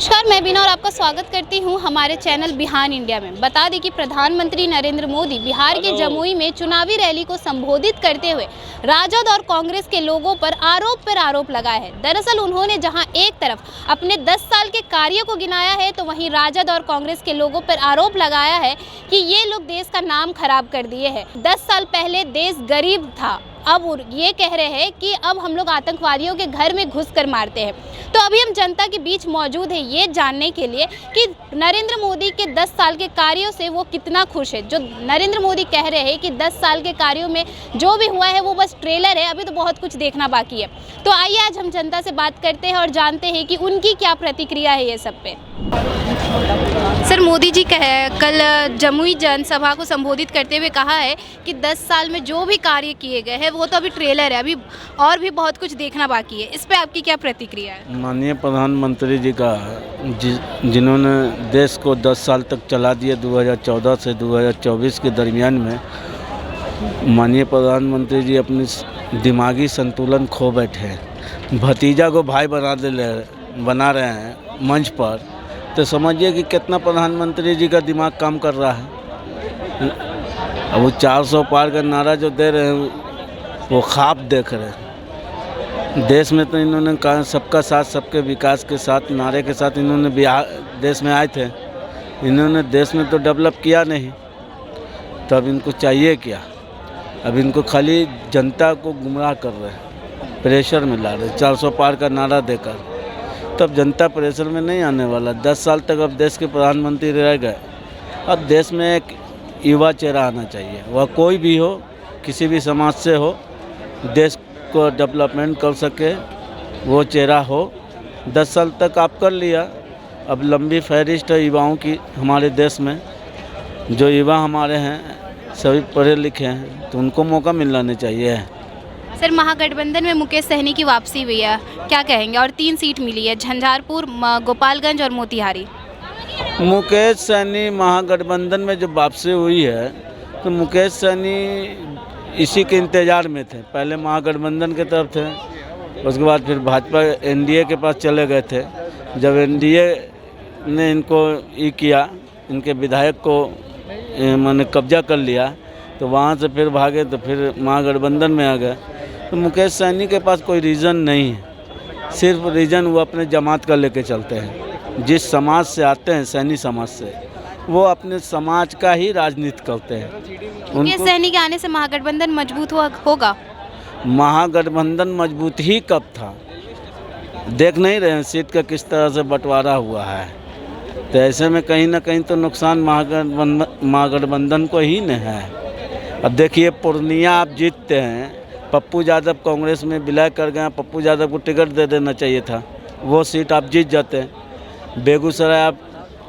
नमस्कार, मैं बीना और आपका स्वागत करती हूं हमारे चैनल बिहान इंडिया में। बता दें कि प्रधानमंत्री नरेंद्र मोदी बिहार के जमुई में चुनावी रैली को संबोधित करते हुए राजद और कांग्रेस के लोगों पर आरोप लगाए हैं। दरअसल उन्होंने जहां एक तरफ अपने 10 साल के कार्यों को गिनाया है, तो वहीं राजद और कांग्रेस के लोगों पर आरोप लगाया है कि ये लोग देश का नाम खराब कर दिए हैं। 10 साल पहले देश गरीब था, अब ये कह रहे हैं कि अब हम लोग आतंकवादियों के घर में घुसकर मारते हैं। तो अभी हम जनता के बीच मौजूद है ये जानने के लिए कि नरेंद्र मोदी के 10 साल के कार्यों से वो कितना खुश है। जो नरेंद्र मोदी कह रहे हैं कि 10 साल के कार्यों में जो भी हुआ है वो बस ट्रेलर है, अभी तो बहुत कुछ देखना बाकी है। तो आइए आज हम जनता से बात करते हैं और जानते हैं कि उनकी क्या प्रतिक्रिया है ये सब पे। सर, मोदी जी कल जमुई जनसभा को संबोधित करते हुए कहा है कि 10 साल में जो भी कार्य किए गए हैं वो तो अभी ट्रेलर है, अभी और भी बहुत कुछ देखना बाकी है। इस पे आपकी क्या प्रतिक्रिया है? माननीय प्रधानमंत्री जी का जिन्होंने देश को 10 साल तक चला दिया, 2014 से 2024 के दरमियान में माननीय प्रधानमंत्री जी अपनी दिमागी संतुलन खो बैठे हैं। भतीजा को भाई बना रहे हैं मंच पर, तो समझिए कि कितना प्रधानमंत्री जी का दिमाग काम कर रहा है। अब वो 400 पार का नारा जो दे रहे हैं वो ख्वाब देख रहे हैं। देश में तो इन्होंने कहा सबका साथ सबके विकास के साथ नारे के साथ इन्होंने बिहार देश में आए थे। इन्होंने देश में तो डेवलप किया नहीं, तो अब इनको चाहिए क्या? अब इनको खाली जनता को गुमराह कर रहे हैं, प्रेशर में ला रहे हैं 400 पार का नारा देकर। तब जनता प्रेशर में नहीं आने वाला। 10 साल तक अब देश के प्रधानमंत्री रह गए। अब देश में एक युवा चेहरा आना चाहिए, वह कोई भी हो, किसी भी समाज से हो, देश को डेवलपमेंट कर सके वो चेहरा हो। 10 साल तक आप कर लिया, अब लंबी फहरिस्त है युवाओं की हमारे देश में। जो युवा हमारे हैं सभी पढ़े लिखे हैं, तो उनको मौका मिलना चाहिए। सर, महागठबंधन में मुकेश सहनी की वापसी हुई है, क्या कहेंगे? और 3 सीट मिली है, झंझारपुर, गोपालगंज और मोतिहारी। मुकेश सहनी महागठबंधन में जब वापसी हुई है तो मुकेश सहनी इसी के इंतज़ार में थे। पहले महागठबंधन की तरफ थे, उसके बाद फिर भाजपा एनडीए के पास चले गए थे। जब एनडीए ने इनको किया, इनके विधायक को मैंने कब्जा कर लिया, तो वहाँ से फिर भागे, तो फिर महागठबंधन में आ गए। तो मुकेश सहनी के पास कोई रीज़न नहीं है, सिर्फ रीज़न वो अपने जमात का लेके चलते हैं। जिस समाज से आते हैं, सहनी समाज से, वो अपने समाज का ही राजनीति करते हैं। मुकेश सहनी के आने से महागठबंधन मजबूत होगा? महागठबंधन मजबूत ही कब था? देख नहीं रहे हैं सीट का किस तरह से बंटवारा हुआ है। तो ऐसे में कहीं ना कहीं तो नुकसान महागठबंधन को ही न है। अब देखिए, पूर्णिया आप जीतते हैं, पप्पू यादव कांग्रेस में विलय कर गए, पप्पू यादव को टिकट दे देना चाहिए था, वो सीट आप जीत जाते हैं। बेगूसराय आप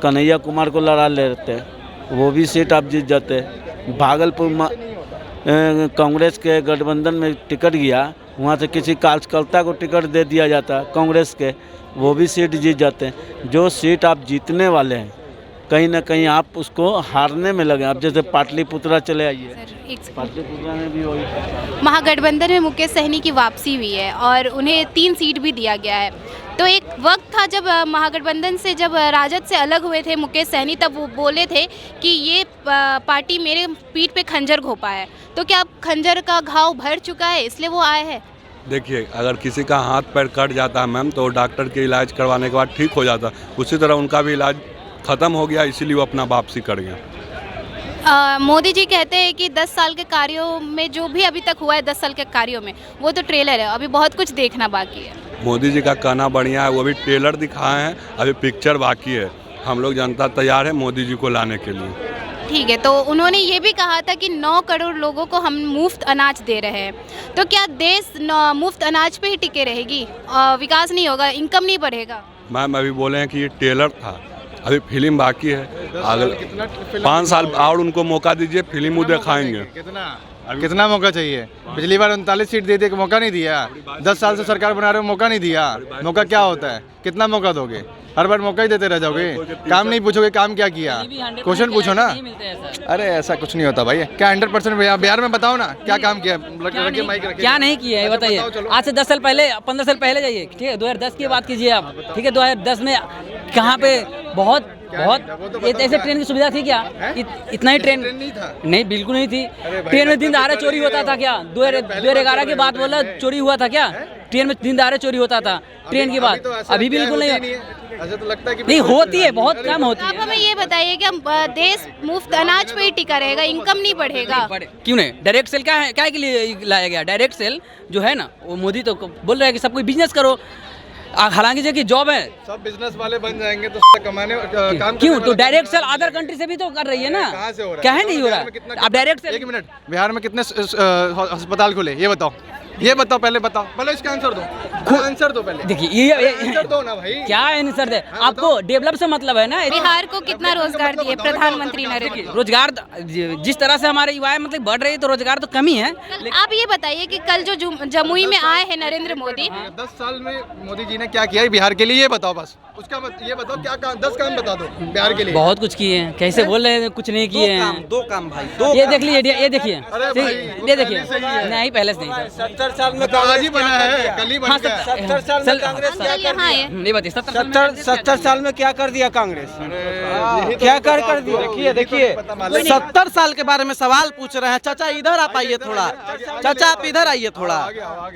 कन्हैया कुमार को लड़ा लेते हैं, वो भी सीट आप जीत जाते हैं। भागलपुर कांग्रेस के गठबंधन में टिकट गया, वहाँ से किसी कार्यकर्ता को टिकट दे दिया जाता कांग्रेस के, वो भी सीट जीत जाते हैं। जो सीट आप जीतने वाले हैं, कहीं ना कहीं आप उसको हारने में लगे। अब जैसे पाटलिपुत्रा चले आइए, पाटलिपुत्रा में भी वही। महागठबंधन में मुकेश सहनी की वापसी हुई है और उन्हें 3 सीट भी दिया गया है। तो एक वक्त था जब महागठबंधन से जब राजद से अलग हुए थे मुकेश सहनी, तब वो बोले थे कि ये पार्टी मेरे पीठ पे खंजर घोंपा है। तो क्या अब खंजर का घाव भर चुका है, इसलिए वो आए हैं? देखिए, अगर किसी का हाथ पैर कट जाता है मैम, तो डॉक्टर के इलाज करवाने के बाद ठीक हो जाता। उसी तरह उनका भी इलाज ख़त्म हो गया, इसीलिए वो अपना वापसी कर गया। मोदी जी कहते हैं कि 10 साल के कार्यों में जो भी अभी तक हुआ है 10 साल के कार्यों में, वो तो ट्रेलर है, अभी बहुत कुछ देखना बाकी है। मोदी जी का कहना बढ़िया है, वो भी ट्रेलर दिखाए हैं, अभी पिक्चर बाकी है। हम लोग जनता तैयार है मोदी जी को लाने के लिए। ठीक है, तो उन्होंने ये भी कहा था कि 9 करोड़ लोगों को हम मुफ्त अनाज दे रहे हैं। तो क्या देश मुफ्त अनाज पे ही टिके रहेगी? विकास नहीं होगा, इनकम नहीं बढ़ेगा? मैम अभी बोले हैं कि ये ट्रेलर था, अभी फिल्म बाकी है। अगले 5 साल और उनको मौका दीजिए, फिल्म वो दिखाएंगे। कितना मौका चाहिए? पिछली बार 39 सीट दे के मौका नहीं दिया। 10 साल से सरकार बना रहे हो, मौका नहीं दिया। मौका क्या होता है? कितना मौका दोगे? हर बार मौका ही देते रह जाओगे। काम नहीं पूछोगे काम क्या किया, क्वेश्चन पूछो ना। अरे ऐसा कुछ नहीं होता भाई। क्या 100% बिहार में बताओ ना क्या काम किया, क्या नहीं किया है बताइए। आज से 10 साल पहले 15 साल पहले जाइए, ठीक है, 2010 की बात कीजिए आप, ठीक है। 2010 में कहाँ पे बहुत ये ऐसे ट्रेन की सुविधा थी क्या? इतना ही ट्रेन नहीं था। नहीं, बिल्कुल नहीं थी। ट्रेन में दिन दहाड़े चोरी होता था क्या? 2011 की बात बोला, चोरी हुआ था क्या? ट्रेन में दिन दहाड़े चोरी होता था ट्रेन की बात, अभी बिल्कुल नहीं। ऐसा तो लगता है कि नहीं होती है, बहुत कम होती आप है। हमें ये बताइए कि देश मुफ्त अनाज पे ही टिका रहेगा, इनकम नहीं बढ़ेगा? क्यों नहीं? डायरेक्ट सेल क्या के लिए लाया गया? डायरेक्ट सेल जो है ना, वो मोदी तो बोल रहा है कि सब कोई बिजनेस करो, हालांकि जो कि जॉब है सब बिजनेस वाले बन जाएंगे तो कमाने काम क्यों? तो डायरेक्ट सेल अदर कंट्री से भी तो कर रही है ना, कहाँ से हो रहा है? क्या है नहीं हो रहा है? अब डायरेक्ट सेल एक मिनट, बिहार में कितने अस्पताल खुले ये बताओ, ये बताओ, पहले बताओ, पहले इसका आंसर दो, आंसर दो पहले। देखिए ये आंसर दो ना भाई, क्या आंसर दे? आपको डेवलप से मतलब है ना। बिहार को कितना रोजगार दिए प्रधानमंत्री नरेंद्र मोदी? रोजगार जिस तरह से हमारे युवाएं मतलब बढ़ रही है तो रोजगार तो कमी है। आप ये बताइए कि कल जो जमुई में आए हैं नरेंद्र मोदी, 10 साल में मोदी जी ने क्या किया है बिहार के लिए, ये बताओ बस। उसका ये बताओ क्या काम, 10 काम बता दो बिहार के लिए। बहुत कुछ किए हैं, कैसे बोल रहे हैं कुछ नहीं किए हैं? दो काम भाई, दो ये देख लीजिए, ये देखिए, अरे भाई, वो ये देखिए, पहले से ही है। नहीं पहले से नहीं था। 70 साल में तो आज ही बना है, कल ही बन हाँ, गया। 70 साल में कांग्रेस क्या अंकल कर यहाँ दिया? है। नहीं बताइए 70 साल में क्या कर दिया कांग्रेस? यही तो क्या बताओ कर आपको। दिया? देखिए 70 साल के बारे में सवाल पूछ रहे हैं। चाचा इधर आप आइए थोड़ा, चाचा आप इधर आइए थोड़ा,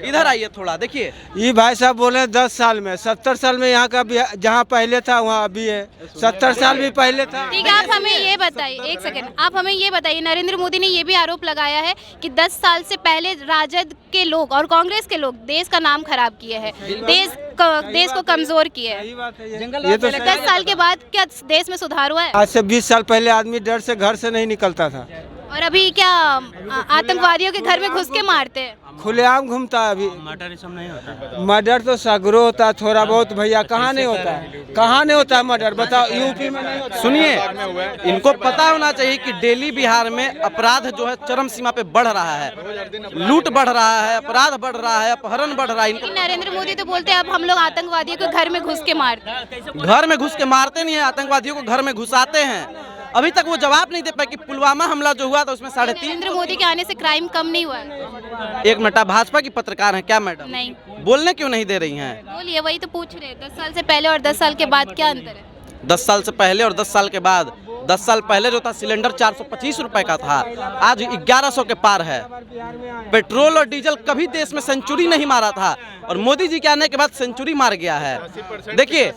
इधर आइए थोड़ा। देखिए ये भाई साहब बोले 10 साल में, 70 साल में यहाँ का जहाँ पहले था वहाँ अभी है, 70 साल भी पहले था। ठीक है, आप हमें ये बताइए, एक सेकंड, आप हमें ये बताइए, नरेंद्र मोदी ने ये भी आरोप लगाया है कि 10 साल से पहले राजद के लोग और कांग्रेस के लोग देश का नाम खराब किए हैं, देश को कमजोर किए हैं। ये तो 10 साल के बाद क्या देश में सुधार हुआ है? आज से 20 साल पहले आदमी डर से घर से नहीं निकलता था, और अभी क्या आतंकवादियों के घर में घुस के मारते हैं? खुलेआम घूमता है अभी। मर्डर तो सगरो होता है, थोड़ा बहुत भैया, कहाँ नहीं होता है, कहाँ नहीं होता है मर्डर, बताओ यूपी में नहीं होता। सुनिए, इनको पता होना चाहिए कि डेली बिहार में अपराध जो है चरम सीमा पे बढ़ रहा है, लूट बढ़ रहा है, अपराध बढ़ रहा है, अपहरण बढ़ रहा है। लेकिन नरेंद्र मोदी तो बोलते हैं अब हम लोग आतंकवादियों के घर में घुस के मारते हैं। घर में घुस के मारते नहीं है, आतंकवादियों को घर में घुसाते हैं। अभी तक वो जवाब नहीं दे पाए कि पुलवामा हमला जो हुआ था उसमें 3.5। नरेंद्र मोदी के आने से क्राइम कम नहीं हुआ है? एक मिनट, आप भाजपा की पत्रकार हैं क्या मैडम? नहीं। बोलने क्यों नहीं दे रही हैं? बोलिए, वही तो पूछ रहे हैं, 10 साल से पहले और 10 साल के बाद क्या अंतर है? 10 साल से पहले और 10 साल के बाद। 10 साल पहले जो था सिलेंडर 425 रुपए का था, आज 1100 के पार है। पेट्रोल और डीजल कभी देश में सेंचुरी नहीं मारा था और मोदी जी के आने के बाद सेंचुरी मार गया है। देखिए,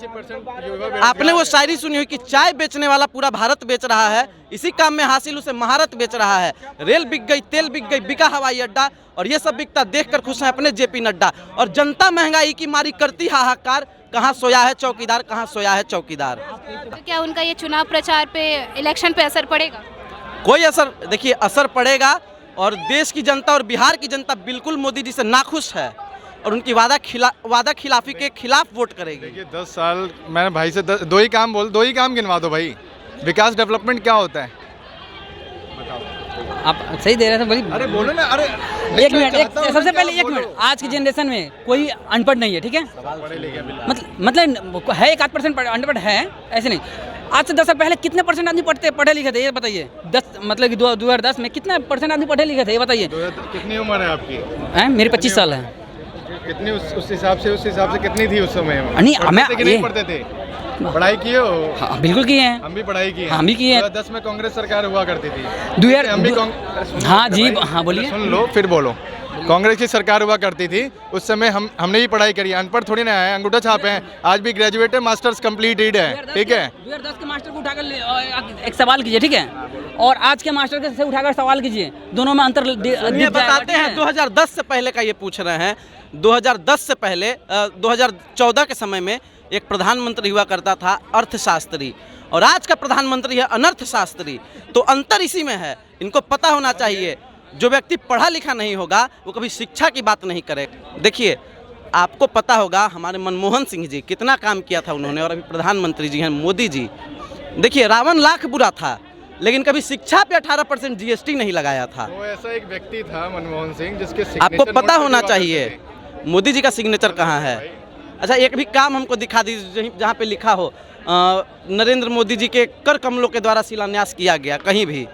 आपने वो शायरी सुनी हुई कि चाय बेचने वाला पूरा भारत बेच रहा है, इसी काम में हासिल उसे महारत बेच रहा है। रेल बिक गई, तेल बिक गई, बिका हवाई अड्डा, और ये सब बिकता देखकर खुश हैं अपने जेपी नड्डा। और जनता महंगाई की मारी करती हाहाकार, कहाँ सोया है चौकीदार, कहाँ सोया है चौकीदार। तो क्या उनका ये चुनाव प्रचार पे, इलेक्शन पे असर पड़ेगा? कोई असर, देखिए असर पड़ेगा, और देश की जनता और बिहार की जनता बिल्कुल मोदी जी से नाखुश है और उनकी वादा खिलाफी के खिलाफ वोट करेगी। देखिए 10 साल, मैंने भाई से दो ही काम गिनवा दो भाई। विकास डेवलपमेंट क्या होता है? आप सही दे रहे थे, बड़ी अरे बोलो ना, अरे एक मिनट, सबसे पहले 1 मिनट, आज की जनरेशन में कोई अनपढ़ नहीं है, ठीक है? मतलब है 1-8% अनपढ़ है, ऐसे नहीं। आज से 10 साल पहले कितने परसेंट आदमी पढ़े लिखे थे, ये बताइए। 10 मतलब कि 2010 में कितना परसेंट आदमी पढ़े लिखे थे, ये बताइए। कितनी उम्र है आपकी? हैं, मेरी 25 साल है। कितनी उस हिसाब से कितनी थी उस समय? नहीं, पढ़ते थे कि नहीं पढ़ते थे? पढ़ाई किए हो? हाँ, बिल्कुल किए हैं। हम भी पढ़ाई किए, हम भी किए हैं। 2010 में कांग्रेस सरकार हुआ करती थी। हम भी हाँ जी, हाँ बोलिए। सुन लो फिर बोलो। कांग्रेस की सरकार हुआ करती थी, उस समय हमने भी पढ़ाई करी, अनपढ़ थोड़ी ना है, अंगूठा छाप है, आज भी ग्रेजुएटेड मास्टर्स कंप्लीटेड है, ठीक है? 2010 के मास्टर को उठाकर एक सवाल कीजिए, ठीक है, और आज के मास्टर से उठाकर सवाल कीजिए, दोनों में अंतर ये बताते हैं। 2010 से पहले का ये पूछ रहे हैं। 2010 से पहले 2014 के समय में एक प्रधानमंत्री हुआ करता था अर्थशास्त्री, और आज का प्रधानमंत्री है अनर्थशास्त्री। तो अंतर इसी में है। इनको पता होना चाहिए, जो व्यक्ति पढ़ा लिखा नहीं होगा वो कभी शिक्षा की बात नहीं करेगा। देखिए, आपको पता होगा हमारे मनमोहन सिंह जी कितना काम किया था उन्होंने, और अभी प्रधानमंत्री जी हैं मोदी जी। देखिए, रावण लाख बुरा था, लेकिन कभी शिक्षा पे 18% GST नहीं लगाया था। वो ऐसा एक व्यक्ति था मनमोहन सिंह जिसके आपको पता होना चाहिए मोदी जी का सिग्नेचर कहाँ है। अच्छा, एक भी काम हमको दिखा दीजिए जहाँ पे लिखा हो नरेंद्र मोदी जी के कर कमलों के द्वारा शिलान्यास किया गया, कहीं भी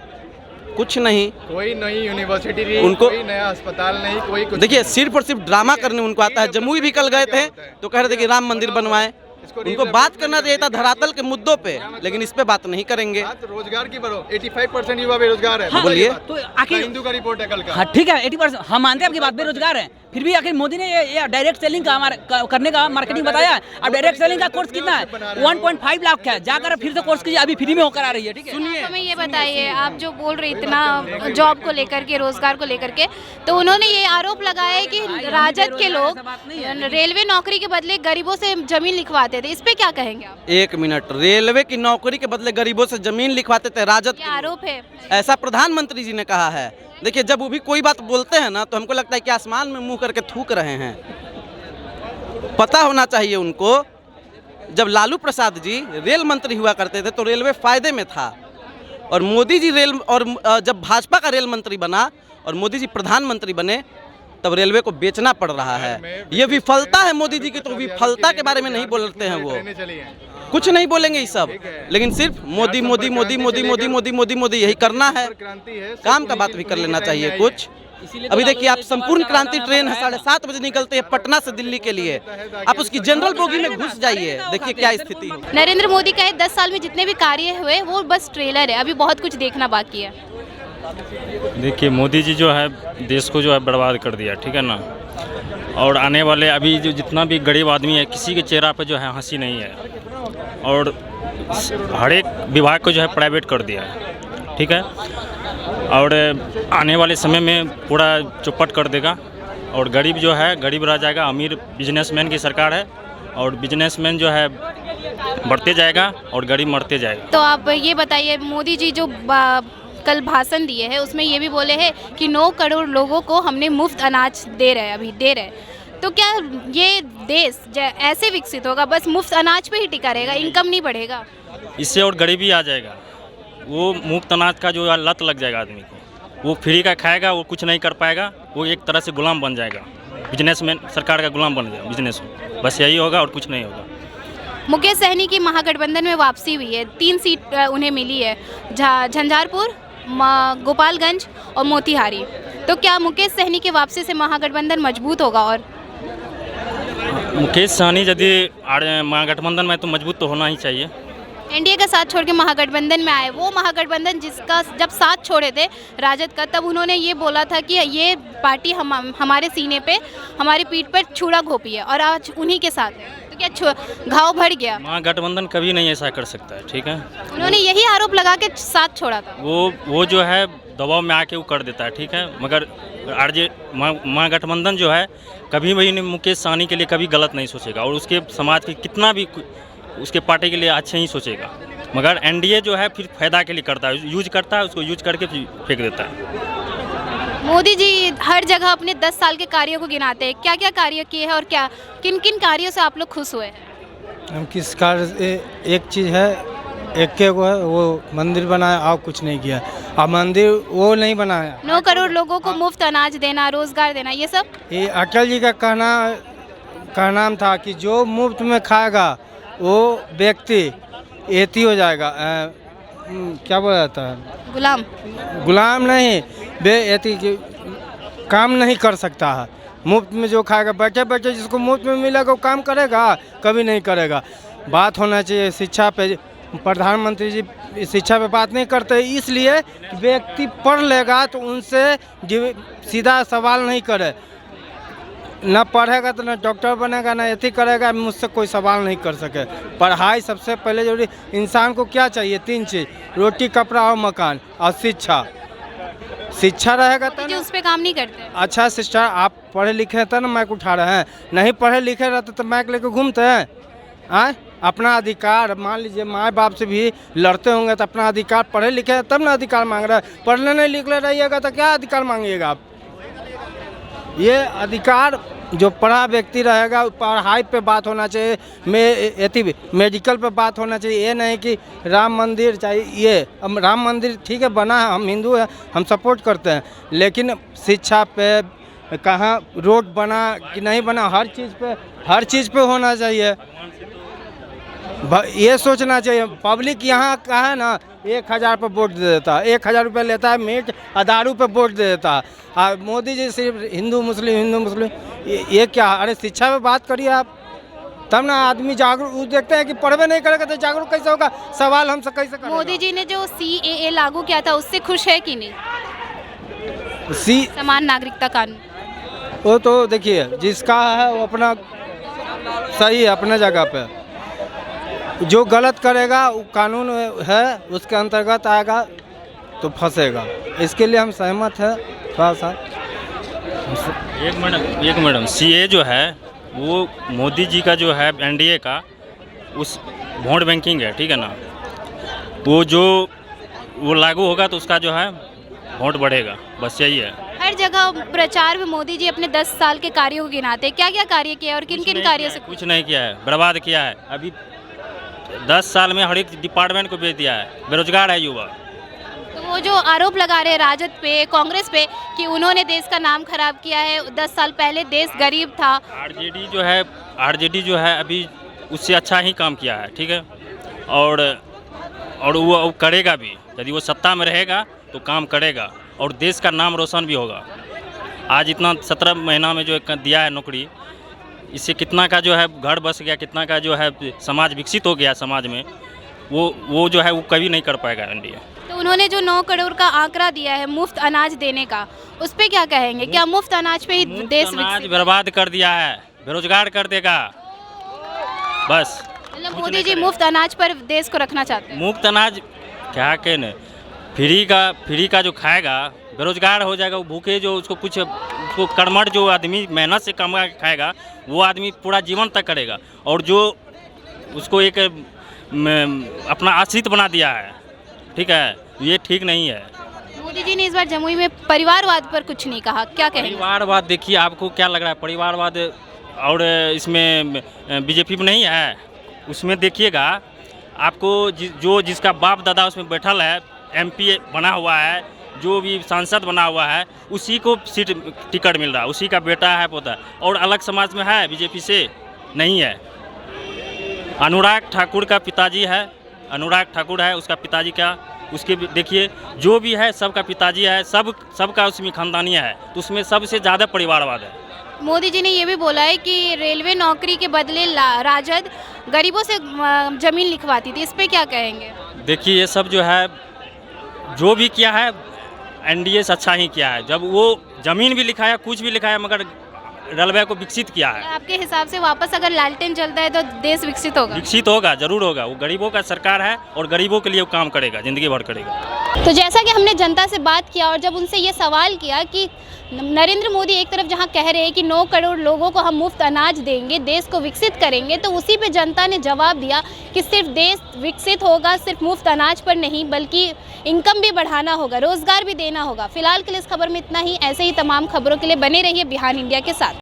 कुछ नहीं। कोई नई यूनिवर्सिटी नहीं, उनको कोई नया अस्पताल नहीं, कोई कुछ। देखिए, सिर्फ और सिर्फ ड्रामा करने उनको आता है। जमुई भी कल गए थे तो कह रहे थे कि राम मंदिर बनवाएं, उनको बात करना चाहिए था धरातल के मुद्दों पे, लेकिन इस पे बात नहीं करेंगे। बात रोजगार की करो, 85% युवा बेरोजगार है। हाँ, बोलिए। तो आखिर हिंदू का रिपोर्ट है कल का। हाँ ठीक है 80% हम मानते हैं आपकी बात, बेरोजगार है, फिर भी आखिर मोदी ने ये डायरेक्ट सेलिंग का करने का मार्केटिंग बताया। अब डायरेक्ट सेलिंग का कोर्स कितना है? 1.5 लाख का है, जाकर फिर से कोर्स कीजिए, अभी फ्री में होकर आ रही है। ठीक है, सुनिए, हमें ये बताइए, आप जो बोल रहे इतना जॉब को लेकर के, रोजगार को लेकर के, तो उन्होंने ये आरोप लगाया है कि राजद के लोग रेलवे नौकरी के बदले गरीबों से जमीन लिखवाते थे। इस पे क्या कहेंगे आप? एक मिनट, रेलवे की नौकरी के बदले गरीबों से जमीन लिखवाते थे राजद क्या आरोप है? ऐसा प्रधानमंत्री जी ने कहा है। देखिए, जब वो भी कोई बात बोलते हैं ना, तो हमको लगता है कि आसमान में मुंह करके थूक रहे हैं। पता होना चाहिए उनको, जब लालू प्रसाद जी रेल मंत्री हुआ करते थे तो रेलवे फायदे में था, और मोदी जी जब भाजपा का रेल मंत्री बना और मोदी जी प्रधानमंत्री बने, तब रेलवे को बेचना पड़ रहा है। ये विफलता है मोदी जी की, तो विफलता के बारे में नहीं बोलते हैं वो, कुछ नहीं बोलेंगे ये सब, लेकिन सिर्फ मोदी मोदी मोदी मोदी मोदी मोदी मोदी मोदी यही करना है। काम का बात भी कर लेना चाहिए कुछ। अभी देखिए, आप संपूर्ण क्रांति ट्रेन है 7:30 बजे निकलते हैं पटना से दिल्ली के लिए, आप उसकी जनरल बोगी में घुस जाइए, देखिए क्या स्थिति है। नरेंद्र मोदी का 10 साल में जितने भी कार्य हुए वो बस ट्रेलर है, अभी बहुत कुछ देखना बाकी है। देखिए, मोदी जी जो है देश को जो है बर्बाद कर दिया, ठीक है ना, और आने वाले अभी जो जितना भी गरीब आदमी है, किसी के चेहरा पे जो है हंसी नहीं है, और हर एक विभाग को जो है प्राइवेट कर दिया है, ठीक है, और आने वाले समय में पूरा चौपट कर देगा, और गरीब जो है गरीब रह जाएगा, अमीर बिजनेसमैन की सरकार है, और बिजनेसमैन जो है बढ़ते जाएगा और गरीब मरते जाएगा। तो आप ये बताइए, मोदी जी जो कल भाषण दिए हैं उसमें ये भी बोले हैं कि 9 करोड़ लोगों को हमने मुफ्त अनाज दे रहे हैं, तो क्या ये देश ऐसे विकसित होगा बस मुफ्त अनाज पे ही टिका रहेगा, इनकम नहीं बढ़ेगा? इससे और गरीबी आ जाएगा, वो मुफ्त अनाज का जो लत लग जाएगा आदमी को, वो फ्री का खाएगा, वो कुछ नहीं कर पाएगा, वो एक तरह से गुलाम बन जाएगा, बिजनेसमैन सरकार का गुलाम बन जाएगा बिजनेस में, बस यही होगा और कुछ नहीं होगा। मुकेश सहनी की महागठबंधन में वापसी हुई है, 3 सीट उन्हें मिली है, झंझारपुर, गोपालगंज और मोतिहारी। तो क्या मुकेश सहनी के वापसी से महागठबंधन मजबूत होगा? और मुकेश सहनी यदि महागठबंधन में तो मजबूत तो होना ही चाहिए। एनडीए का साथ छोड़ के महागठबंधन में आए, वो महागठबंधन जिसका जब साथ छोड़े थे राजद का, तब उन्होंने ये बोला था कि ये पार्टी हमारे सीने पे, हमारी पीठ पर छुरा घोंपी है, और आज उन्हीं के साथ है, तो क्या घाव भर गया? महागठबंधन कभी नहीं ऐसा कर सकता है, ठीक है, उन्होंने यही आरोप लगा के साथ छोड़ा था। वो जो है दबाव में आके वो कर देता है, ठीक है, मगर आरजे महागठबंधन जो है कभी भी मुकेश सहनी के लिए कभी गलत नहीं सोचेगा, और उसके समाज के कितना भी उसके पार्टी के लिए अच्छे ही सोचेगा, मगर एनडीए जो है फिर फायदा के लिए करता है, यूज करता है, उसको यूज करके फिर फेंक देता है। मोदी जी हर जगह अपने 10 साल के कार्यों को गिनाते हैं, क्या क्या कार्य किए हैं और क्या किन किन कार्यों से आप लोग खुश हुए? हम किस कार्य, एक चीज़ है, एक के वो है, वो मंदिर बनाया और कुछ नहीं किया। अब मंदिर वो नहीं बनाया। 9 करोड़ लोगों को मुफ्त अनाज देना, रोजगार देना, ये सब ये अटल जी का कहना था कि जो मुफ्त में खाएगा वो व्यक्ति एती हो जाएगा, क्या बोला जाता है, गुलाम नहीं, एती काम नहीं कर सकता है। मुफ्त में जो खाएगा, बैठे बैठे जिसको मुफ्त में मिलेगा वो काम करेगा? कभी नहीं करेगा। बात होना चाहिए शिक्षा पे, प्रधानमंत्री जी शिक्षा पे बात नहीं करते, इसलिए व्यक्ति पढ़ लेगा तो उनसे सीधा सवाल नहीं करे, न पढ़ेगा तो न डॉक्टर बनेगा, न एथी करेगा, मुझसे कोई सवाल नहीं कर सके। पढ़ाई सबसे पहले जरूरी। इंसान को क्या चाहिए? 3 चीज़, रोटी, कपड़ा और मकान, और शिक्षा। शिक्षा रहेगा तो उस पर काम नहीं करते। अच्छा शिक्षा, आप पढ़े लिखे हैं तो ना माइक उठा रहे हैं, नहीं पढ़े लिखे रहते तो माइक लेके घूमते हैं। आए अपना अधिकार, मान लीजिए माँ बाप से भी लड़ते होंगे तो अपना अधिकार, पढ़े लिखे हैं तब ना अधिकार मांग रहे हैं, पढ़ने नहीं लिखले रहिएगा तो क्या अधिकार मांगिएगा आप? ये अधिकार जो पढ़ा व्यक्ति रहेगा, पढ़ाई पे बात होना चाहिए, मेडिकल पे बात होना चाहिए। ये नहीं कि राम मंदिर चाहिए, ये अब राम मंदिर ठीक है बना है, हम हिंदू हैं, हम सपोर्ट करते हैं, लेकिन शिक्षा पे कहाँ रोड बना कि नहीं बना, हर चीज़ पे होना चाहिए। ये सोचना चाहिए। पब्लिक यहाँ का है ना, 1000 पे वोट दे देता है, 1000 रुपये लेता है, मीट और दारू पे वोट दे देता है। मोदी जी सिर्फ हिंदू मुस्लिम, ये क्या? अरे शिक्षा पे बात करिए आप, तब ना आदमी जागरूक। वो देखते हैं कि पढ़वे नहीं करेगा तो जागरूक कैसे होगा, सवाल हमसे कैसे करेगा। मोदी जी ने जो CAA लागू किया था उससे खुश है कि नहीं? समान नागरिकता कानून वो तो देखिए जिसका है वो अपना सही है अपने जगह पे, जो गलत करेगा वो कानून है उसके अंतर्गत आएगा तो फंसेगा। इसके लिए हम सहमत हैं थोड़ा सा। एक मैडम CAA जो है वो मोदी जी का जो है NDA का उस वोट बैंकिंग है, ठीक है ना। वो लागू होगा तो उसका जो है वोट बढ़ेगा, बस यही है। हर जगह प्रचार में मोदी जी अपने 10 साल के कार्यों को गिनाते हैं। क्या क्या कार्य किया और किन किन कार्यों से? कुछ नहीं किया है, बर्बाद किया है। अभी 10 साल में हर एक डिपार्टमेंट को बेच दिया है, बेरोजगार है युवा। तो वो जो आरोप लगा रहे हैं राजद पे, कांग्रेस पे कि उन्होंने देश का नाम खराब किया है, 10 साल पहले देश गरीब था। आरजेडी जो है अभी उससे अच्छा ही काम किया है, ठीक है। और वो करेगा भी, यदि वो सत्ता में रहेगा तो काम करेगा और देश का नाम रोशन भी होगा। आज इतना 17 महीना में जो दिया है नौकरी, इससे कितना का जो है घर बस गया, कितना का जो है समाज विकसित हो गया समाज में, वो जो है वो कभी नहीं कर पाएगा NDA। तो उन्होंने जो 9 करोड़ का आंकड़ा दिया है मुफ्त अनाज देने का, उस पे क्या कहेंगे? क्या मुफ्त अनाज पे ही देश अनाज बर्बाद कर दिया है, बेरोजगार कर देगा बस। मतलब मोदी जी मुफ्त अनाज पर देश को रखना चाहते हैं। मुफ्त अनाज क्या कहने, फ्री का जो खाएगा बेरोजगार हो जाएगा। वो भूखे जो उसको कर्मठ जो आदमी मेहनत से कमा के खाएगा वो आदमी पूरा जीवन तक करेगा, और जो उसको एक अपना आश्रित बना दिया है, ठीक है, ये ठीक नहीं है। मोदी जी ने इस बार जमुई में परिवारवाद पर कुछ नहीं कहा, क्या कहेंगे? परिवारवाद देखिए, आपको क्या लग रहा है परिवारवाद और इसमें BJP में नहीं है? उसमें देखिएगा आपको जिसका बाप दादा उसमें बैठल है, MP बना हुआ है, जो भी सांसद बना हुआ है, उसी को सीट टिकट मिल रहा है, उसी का बेटा है पोता। और अलग समाज में है BJP से नहीं है। अनुराग ठाकुर का पिताजी है, अनुराग ठाकुर है उसका पिताजी का, उसके देखिए जो भी है सबका पिताजी है, सबका उसमें खानदानी है, तो उसमें सबसे ज़्यादा परिवारवाद है। मोदी जी ने ये भी बोला है कि रेलवे नौकरी के बदले राजद गरीबों से जमीन लिखवाती थी, इस पे क्या कहेंगे? देखिए ये सब जो है जो भी किया है NDA से अच्छा ही किया है। जब वो ज़मीन भी लिखाया, कुछ भी लिखाया, मगर रेलवे को विकसित किया है। आपके हिसाब से वापस अगर लालटेन चलता है तो देश विकसित होगा? विकसित होगा, जरूर होगा। वो गरीबों का सरकार है और गरीबों के लिए वो काम करेगा, ज़िंदगी भर करेगा। तो जैसा कि हमने जनता से बात किया और जब उनसे ये सवाल किया कि नरेंद्र मोदी एक तरफ जहां कह रहे हैं कि 9 करोड़ लोगों को हम मुफ्त अनाज देंगे, देश को विकसित करेंगे, तो उसी पे जनता ने जवाब दिया कि सिर्फ देश विकसित होगा सिर्फ मुफ्त अनाज पर नहीं, बल्कि इनकम भी बढ़ाना होगा, रोजगार भी देना होगा। फिलहाल के लिए इस खबर में इतना ही। ऐसे ही तमाम खबरों के लिए बने रहिए बिहान इंडिया के साथ।